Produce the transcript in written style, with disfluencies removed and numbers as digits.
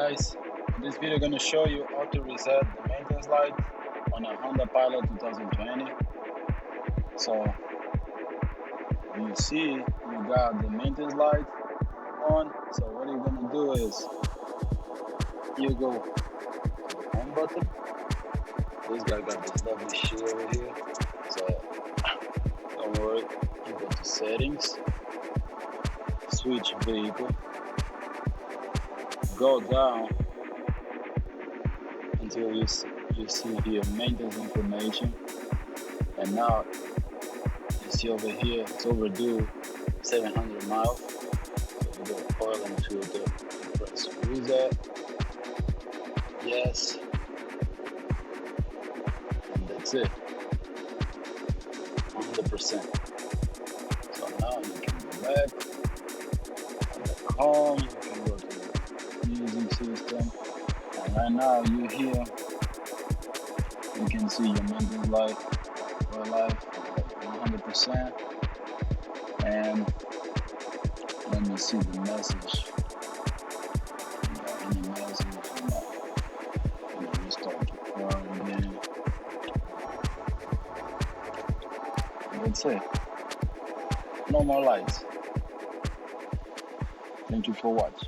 guys, in this video I'm gonna show you how to reset the maintenance light on a Honda Pilot 2020. So you see you got the maintenance light on. So what you're gonna do is you go to the home button. This guy got this lovely shit over here. So don't worry, you go to settings, switch vehicle, go down until you see here maintenance information, and now you see over here it's overdue 700 miles. So you go oil and filter, you press reset, yes, and that's it, 100%. So now you can go back, home, you can go to the music system, and right now you here, you can see your maintenance light for life 100%, and then you see the message. You got any message, you restart your car again. And that's it. No more lights. Thank you for watching.